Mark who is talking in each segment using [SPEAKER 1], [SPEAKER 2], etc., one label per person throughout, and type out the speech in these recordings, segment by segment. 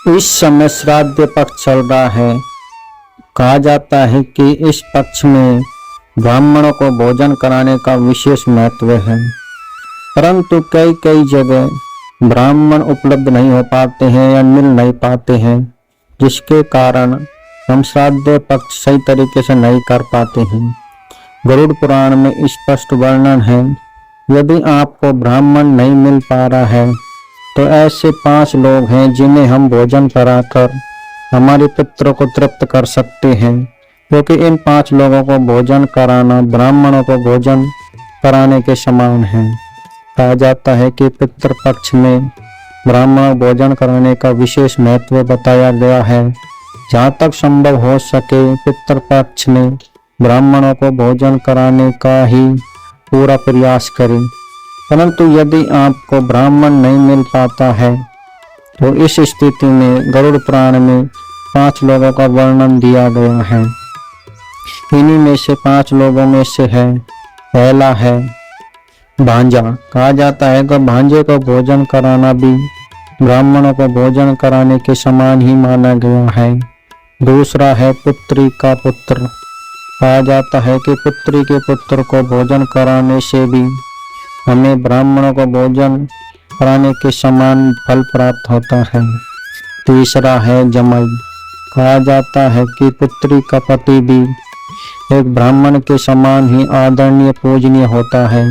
[SPEAKER 1] इस समय श्राद्ध पक्ष चल रहा है। कहा जाता है कि इस पक्ष में ब्राह्मणों को भोजन कराने का विशेष महत्व है, परंतु कई कई जगह ब्राह्मण उपलब्ध नहीं हो पाते हैं या मिल नहीं पाते हैं, जिसके कारण हम श्राद्ध पक्ष सही तरीके से नहीं कर पाते हैं। गरुड़ पुराण में स्पष्ट वर्णन है, यदि आपको ब्राह्मण नहीं मिल पा रहा है तो ऐसे 5 लोग हैं जिन्हें हम भोजन कराकर हमारे पितरों को तृप्त कर सकते हैं, क्योंकि इन 5 लोगों को भोजन कराना ब्राह्मणों को भोजन कराने के समान है। कहा जाता है कि पितृपक्ष में ब्राह्मणों भोजन कराने का विशेष महत्व बताया गया है। जहाँ तक संभव हो सके पितृपक्ष में ब्राह्मणों को भोजन कराने का ही पूरा प्रयास करें, परंतु यदि आपको ब्राह्मण नहीं मिल पाता है तो इस स्थिति में गरुड़ पुराण में 5 लोगों का वर्णन दिया गया है। इन्हीं में से 5 लोगों में से है, पहला है भांजा। कहा जाता है कि भांजे को भोजन कराना भी ब्राह्मणों को भोजन कराने के समान ही माना गया है। दूसरा है पुत्री का पुत्र। कहा जाता है कि पुत्री के पुत्र को भोजन कराने से भी हमें ब्राह्मणों को भोजन कराने के समान फल प्राप्त होता है। तीसरा है जमाई। कहा जाता है कि पुत्री का पति भी एक ब्राह्मण के समान ही आदरणीय पूजनीय होता है,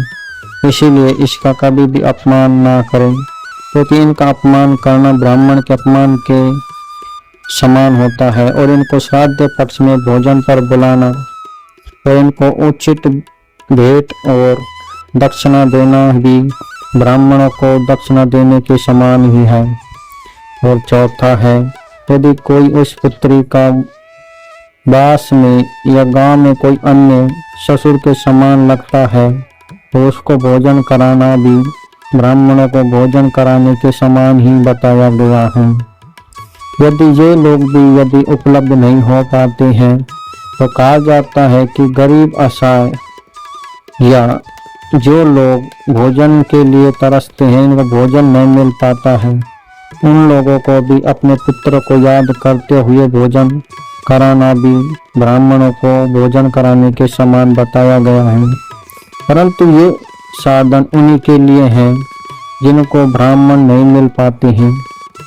[SPEAKER 1] इसीलिए इसका कभी भी अपमान ना करें, क्योंकि इनका अपमान करना ब्राह्मण के अपमान के समान होता है। और इनको श्राद्ध पक्ष में भोजन पर बुलाना और इनको उचित भेंट और दक्षिणा देना भी ब्राह्मणों को दक्षिणा देने के समान ही है। और चौथा है, यदि कोई उस पुत्री का बास में या गांव में कोई अन्य ससुर के समान लगता है तो उसको भोजन कराना भी ब्राह्मणों को भोजन कराने के समान ही बताया गया है। यदि ये लोग भी यदि उपलब्ध नहीं हो पाते हैं तो कहा जाता है कि गरीब असहाय या जो लोग भोजन के लिए तरसते हैं, इनको भोजन नहीं मिल पाता है, उन लोगों को भी अपने पुत्र को याद करते हुए भोजन कराना भी ब्राह्मणों को भोजन कराने के समान बताया गया है। परंतु ये साधन उन्हीं के लिए हैं जिनको ब्राह्मण नहीं मिल पाते हैं।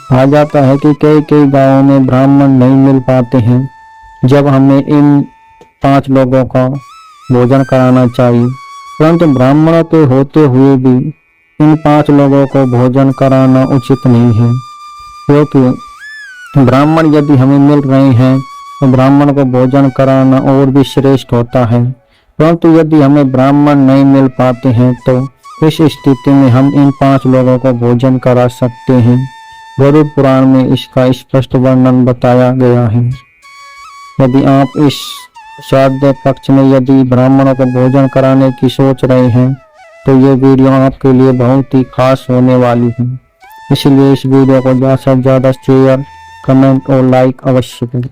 [SPEAKER 1] कहा जाता है कि कई कई गांवों में ब्राह्मण नहीं मिल पाते हैं, जब हमें इन 5 लोगों का भोजन कराना चाहिए, परंतु ब्राह्मणों के होते हुए भी इन 5 लोगों को भोजन कराना उचित नहीं है, क्योंकि ब्राह्मण यदि हमें मिल रहे हैं तो ब्राह्मण को भोजन कराना और भी श्रेष्ठ होता है। परंतु यदि हमें ब्राह्मण नहीं मिल पाते हैं तो इस स्थिति में हम इन 5 लोगों को भोजन करा सकते हैं। गरुड़ पुराण में इसका स्पष्ट वर्णन बताया गया है। यदि आप इस श्राद्ध पक्ष में यदि ब्राह्मणों को भोजन कराने की सोच रहे हैं तो ये वीडियो आपके लिए बहुत ही खास होने वाली है, इसलिए इस वीडियो को ज़्यादा से ज़्यादा शेयर, कमेंट और लाइक अवश्य करें।